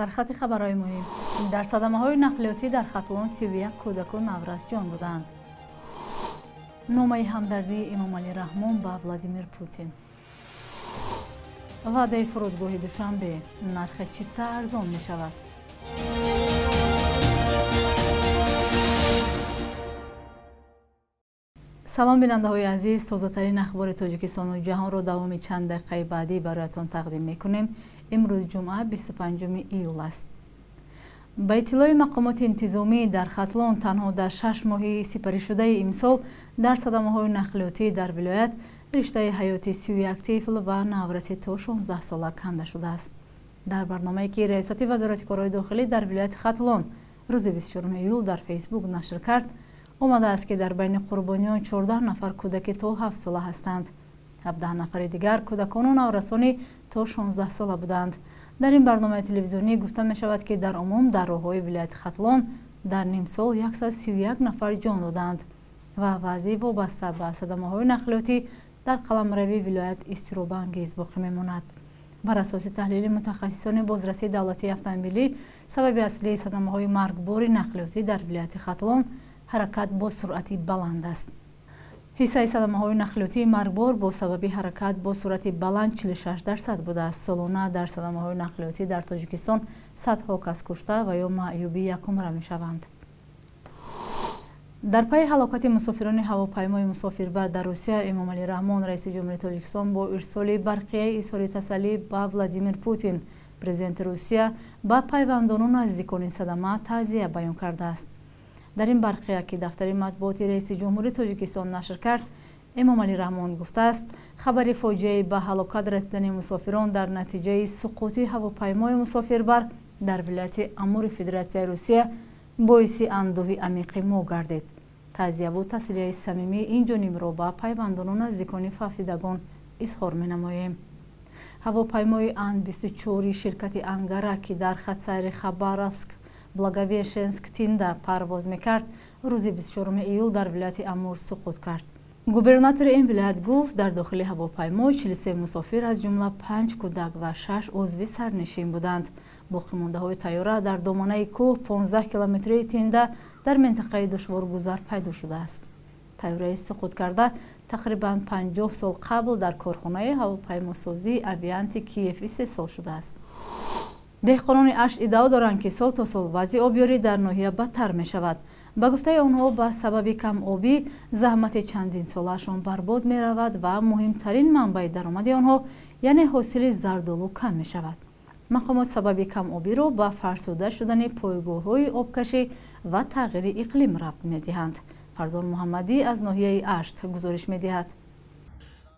سرخط خبرهای مهم. در صدمه‌های نقلیاتی در خطلون 31 کودک و نورس جان دادند. نامه همدردی امام علی رحمان به ولادیمیر پوتین. وعده فرودگاه دوشنبه، نرخ چیتا ارزان می شود. سلام بیننده های عزیز، تازه‌ترین اخبار تاجیکستان و جهان را دوام چند دقیقه بعدی برایتان تقدیم میکنیم. امروز جمعه 25 ایول است. با اطلاع مقامات انتظامی در خطلون تنها در 6 ماه سپری شده امسال در صدمه‌های نقلیاتی در ولایت رشته حیاتی 31 طفل و نورسی تا 16 ساله کنده شده است. در برنامه‌ای که ریاست وزارت کارهای داخلی در ولایت خطلون روز 24 ایول در فیسبوک نشر کرد، آمده است که در بین قربانیان 14 نفر کودک تا 7 ساله هستند. 17 نفر دیگر کودکان و نورسانی تا 16 ساله بودند. در این برنامه تلویزیونی گفته می شود که در عموم در راه‌های ولایت خطلون در نیم سال 131 نفر جان دادند و وضعیت وابسته به صدمه‌های نقلیاتی در قلمروی ولایت اضطراب انگیز باقی می‌ماند. بر اساس تحلیل متخصصان بازرسی دولتی اتومبیلی، سبب اصلی صدمه‌های مرگبار نقلیاتی در ولایت خطلون حرکت با سرعت بلند است. حصه صدمه‌های نقلیاتی مرگبار با سبب حرکت با سرعت بلند 46% بوده است. سالانه در صدمه‌های نقلیاتی در تاجیکستان صدها کس کشته و یا معیوبی یکم را می‌شوند. در پی هلاکت مسافران هواپیمای مسافربر در روسیه، امام علی رحمان رئیس جمهوری تاجیکستان با ارسال برقیه اظهار تسلی به ولادیمیر پوتین پرزیدنت روسیه با پیوندان و نزدیکان صدمه تعزیه بیان کرده است. در این برقیه که دفتر مطبوعات رئیس جمهوری تاجیکستان نشر کرد، امام علی رحمان گفته است خبر فاجعه به هلاکت رسیدن مسافران در نتیجه سقوط هواپیمای مسافربر در ولایت امور فدراسیون روسیه باعث اندوه عمیق ما گردید. تعزیه و تسلیه صمیمی این جانب را به پیوندان و نزدیکان فافیدگان اظهار می‌نماییم. هواپیمای An-24 شرکت انگاره که در خط سیر خبرسک بلاگاویشنسک تینده پرواز میکرد، روز 24 ایول در ولایت امور سقوط کرد. گوبرناتور این ولایت گفت در داخل هواپیما 43 مسافر از جمله 5 کودک و 6 عضو سرنشین بودند. باقی مانده های طیاره در دامنه کوه 15 کیلومتری تینده در منطقه دشوارگذر پیدا شده است. طیاره سقوط کرده تقریباً 50 سال قبل در کارخانه هواپیماسازی اویانت کیف استحصال شده است. دهقانان اشت ادعا دارند که سال تا سال وضع آبیاری در ناحیه بدتر می شود. به گفته آنها به سبب کم آبی زحمت چندین سالشان برباد می رود و مهمترین منبع درآمد آنها یعنی حاصل زردآلو کم می شود. مقامات سبب کم آبی را به فرسوده شدن پایگاه‌های آبکشی و تغییر اقلیم ربط می دهند. فرزان محمدی از ناحیه اشت گزارش می دهد.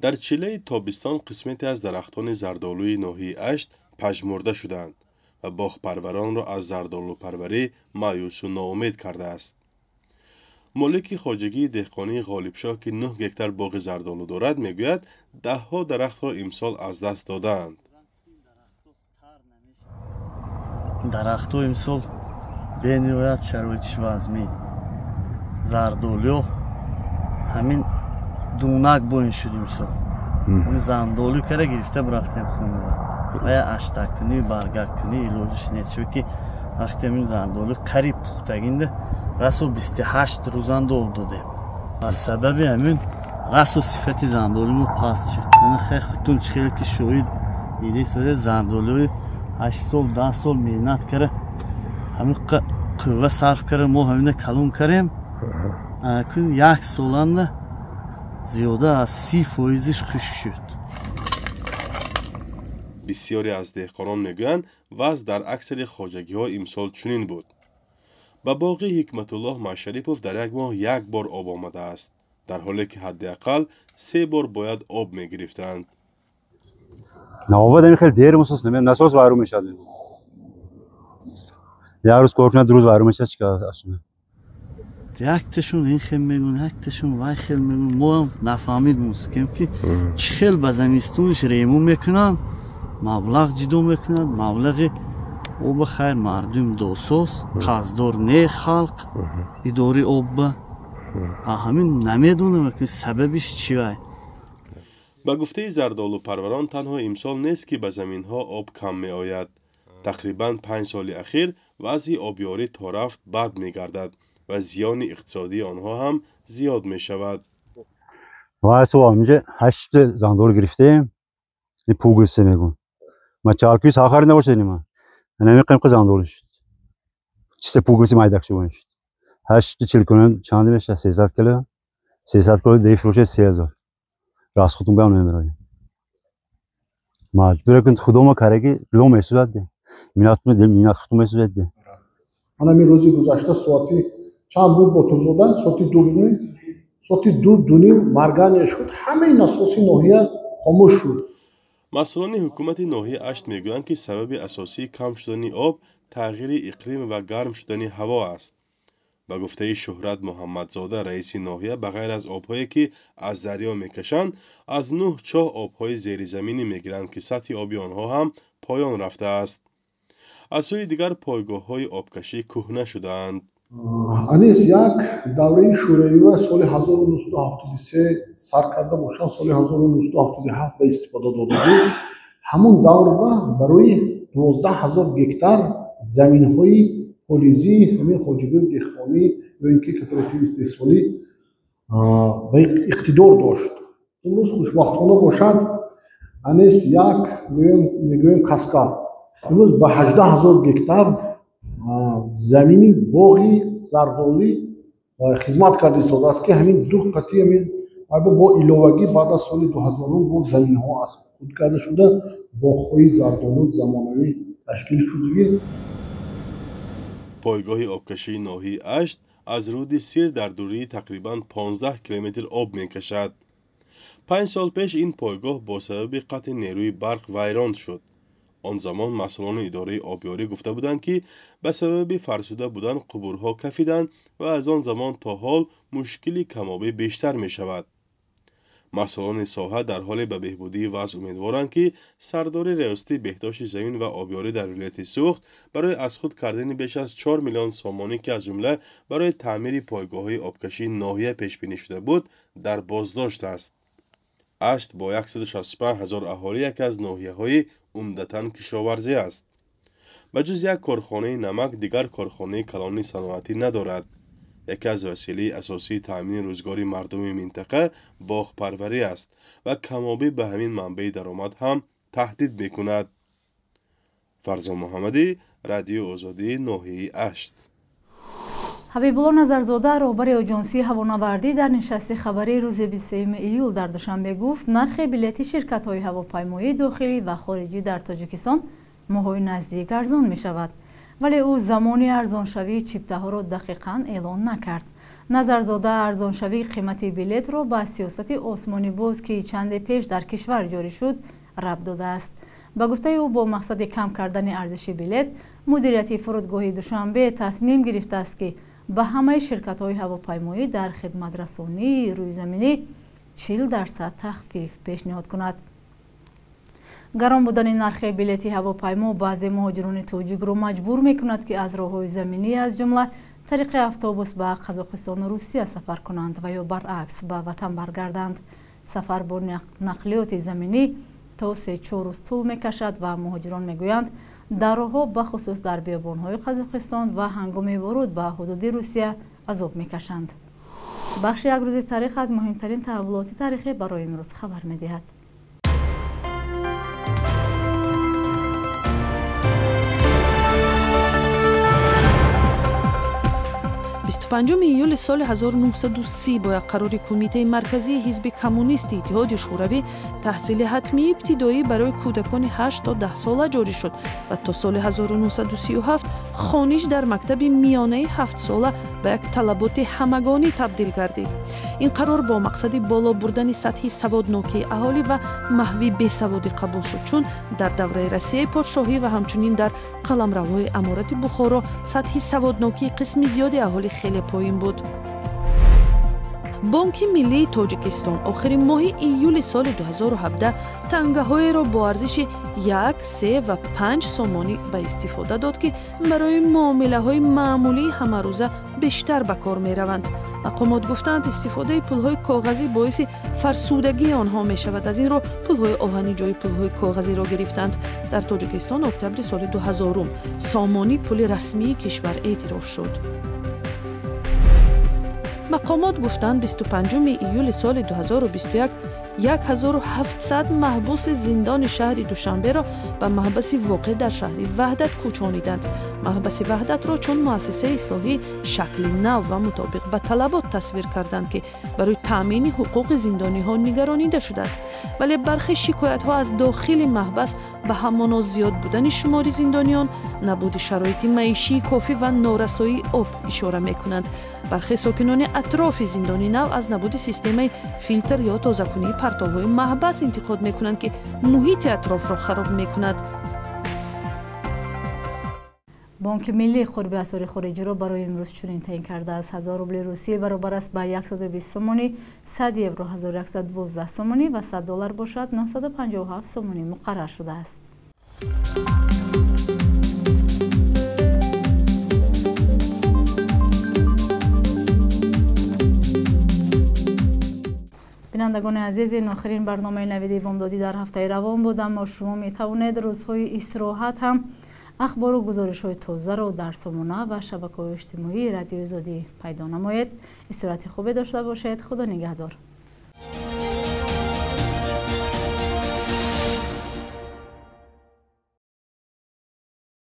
در چله تابستان قسمتی از درختان زردآلوی ناحیه اشت پژمرده شدند و باغپروران را از زردآلو پروری مایوس و ناامید کرده است. مالک خواجگی دهقانی غالبشاه که 9 هکتار باغ زردآلو دارد میگوید دهها درخت را امسال از دست دادند. درخت‌ها امسال به نهایت شرایطش وضعی زردآلو همین دونک بوین شد امسال. همین زردآلو کرده گرفته برفتیم خونه و یا اشتکنی برگکنی علاجش نیست، چون که وقتی همین زردآلو قریب پختگینده رسو 28 روزند آب داده و سبب همین رسو صفت زردآلو پاس شد. من خیلی خیلی که شاید ایده ساده زردآلو 8 سال 10 سال مهنت کرده همین قوه صرف کرده ما همین کلون کردیم اکنون 1 سالانده زیاده از 30% خشک شد. بسیاری از دهقانان میگویند وضع در اکثر خواجگی ها امسال چنین بود. به باغ حکمت الله مشریپوف در یک ماه 1 بار آب آمده است، در حالی که حداقل 3 بار باید آب میگرفتند. نوابد خیلی دیر مسوس نمیم نسوس وارو میشد. یک روز کار کنه 2 روز وارو میشه چیکار اشونه. یک تشون این خیلی میگن یک تشون وای خیلی میگن ما هم نفهمید موسکیم که چه خیلی به زمستونش ریمو میکنن مبلغ جدو میکنن مبلغ او بخیر مردم دوسوس قصدار نه خلق اداره آب همین نمیدونم که سببش چیه. با گفته زردآلو پروران تنها امسال نیست که به زمین ها آب کم می آید. تقریباً 5 سال اخیر وضع آبیاری تا رفت بد می‌گردد و زیان اقتصادی آنها هم زیاد می‌شود. ما سوال میشه 8 زندور گرفتیم این پوگسه میگن ما چالکی ساخر نباشیم ما نمی‌قیم که زندور شد چه پوگسی مایدک شون شد 8 40 کنن چند میشه 300 کیلو 300 کیلو دی فروش 3000 راست خودم گام نمیرم مجبور کن خودم کارگی لو مسئول ده مینات مینات خودم مسئول ده انا می روزی گذشته ساعتی چند بود با تو زدن ساعتی دو دونیم مرگانی شد همه ناسوسی ناحیه خاموش شد. مسئولان حکومت ناحیه اشت میگویند که سبب اساسی کم شدن آب تغییر اقلیم و گرم شدن هوا است. به گفته شهرت محمدزاده رئیس ناحیه بغیر از آبهایی که از دریا میکشند از 9 چاه آبهای زیر زمینی میگیرند که سطح آبی آنها هم پایان رفته است. از سوی دیگر پایگاه‌های آبکشی کهنه شدند. انیس یک دوره شوروی سال 1973 سر کرده باشند سال 1977 به استفاده داده بود. همون دور برای 12000 گکتار زمین‌های پولیزی همین حاجی‌گر دهقانی و اینکه کوپراتیو استحصالی به اقتدار داشت. امروز خوشبختانه باشد انیس یک میگویم کاسکاد امروز به 18000 گکتار زمینی باغی زردالی خدمت کرده ایستاده است که همین دو قطعی همین با ایلوگی بعد از سال 2000 با زمین ها از خود کرده شده باغ‌های زردالو زمانوی تشکیل شده. پایگاه آبکشی ناحیه اشت از رود سیر در دوری تقریباً 15 کیلومتر آب میکشد. 5 سال پیش این پایگاه با سبب قطع نیروی برق ویران شد. آن زمان مسئولان اداره آبیاری گفته بودند که به سبب فرسوده بودن قبورها کفیدند و از آن زمان تا حال مشکلی کمابی بیشتر می شود. مسئولان ساحه در حال به بهبودی وضع امیدوارند که سردار ریاستی بهداشت زمین و آبیاری در ولایت سوخت برای از خود کردن بیش از 4 میلیون سامانی که از جمله برای تعمیر پایگاه‌های آبکشی ناحیه پیش بینی شده بود در بازداشت است. اشت با 165,000 اهالی یکی از ناحیه‌های عمدتاً کشاورزی است. بجز یک کارخانه نمک دیگر کارخانه کلان صنعتی ندارد. یکی از وسیله اساسی تامین روزگاری مردم منطقه باغپروری است و کمابی به همین منبع درآمد هم تهدید می‌کند. فرزان محمدی، رادیو آزادی، ناحیه اشت. حبیبالله نظرزاده راهبر آژانسی هوانوردی در نشست خبری روز 23 ایول در دوشنبه گفت نرخ بلیط شرکت‌های هواپیمایی داخلی و خارجی در تاجیکستان ماه‌های نزدیک ارزان می‌شود، ولی او زمان ارزانشوی چیپته‌ها را دقیقاً اعلان نکرد. نظرزاده ارزانشوی قیمت بلیط را با سیاست آسمانی باز که چند پیش در کشور جاری شد ربط داده است. با گفته او با مقصد کم کردن ارزش بلیط مدیریت فرودگاه دوشنبه تصمیم گرفته است که به همه شرکت‌های هواپیمایی در خدمت رسانی روی زمینی 40% تخفیف پیشنهاد کند. گران بودن نرخ بلیط هواپیما بعضی مهاجران تاجیک را مجبور می‌کند که از راه‌های زمینی از جمله طریق اتوبوس به قزاقستان و روسیه سفر کنند و یا برعکس به وطن برگردند. سفر با نقلیات زمینی تا 3-4 روز طول می‌کشد و مهاجران می‌گویند در راه‌ها بخصوص در بیابان‌های قزاقستان و هنگام ورود به حدود روسیه عذاب می‌کشند. بخش یک روز تاریخ از مهمترین تحولات تاریخی برای امروز خبر می‌دهد. 25 ایول سال 1930 با قرار کمیته مرکزی حزب کمونیست اتحاد شوروی تحصیل حتمی ابتدایی برای کودکان 8 تا 10 ساله جاری شد و تا سال 1937 خوانش در مکتب میانه 7 ساله به یک طلبات همگانی تبدیل گردید. این قرار با مقصد بالا بردن سطح سوادناکی اهالی و محو بیسوادی قبول شد، چون در دوره روسیه پادشاهی و همچنین در قلمروهای امارت بخارا سطح سوادناکی قسم زیادی اهالی خیلی پایین بود. بانک ملی تاجیکستان آخر ماه ایول سال 2017 تنگه‌های با ارزش 1, 3 و 5 سومانی به استفاده داد که برای معامله‌های معمولی همه روزه بیشتر به کار می‌روند. مقامات گفتند استفاده پول‌های کاغذی باعث فرسودگی آنها می‌شود. از این رو پول‌های آهنی جای پول‌های کاغذی را گرفتند. در تاجیکستان اکتبر سال 2000 سامانی پول رسمی کشور اعتراف شد. مقامات گفتند 25 ایول سال 2021 1700 محبوس زندان شهر دوشنبه را به محبس واقع در شهر وحدت کوچانیدند. محبس وحدت را چون مؤسسه اصلاحی شکل نو و مطابق به طلبات تصویر کردند که برای تامین حقوق زندانی ها نگرانیده شده است، ولی برخی شکایت ها از داخل محبس به همانا زیاد بودن شمار زندانیان، نبود شرایط معیشی کافی و نارسایی آب اشاره میکنند. برخی ساکنان اطراف زندانی نو از نبود سیستم فیلتر یا تازه‌کنی پرتوهای محبس انتقاد میکنند که محیط اطراف را خراب میکند. بانک ملی خربی اسعار خارجی را برای امروز چنین تعیین کرده است: 1000 روبل روسیه برابر است به 120 سومانی، 100 یورو 1112 سومانی و 100 دلار باشد 957 سومانی مقرر شده است. بینندگان عزیز، این آخرین برنامه نویدی بامدادی در هفته روان بود، اما شما می توانید روزهای استراحت هم اخبار و گزارش های تازه را در سامانه و شبکه‌های اجتماعی رادیو آزادی پیدا نمایید. استراحت خوبی داشته باشید. خدا نگهدار.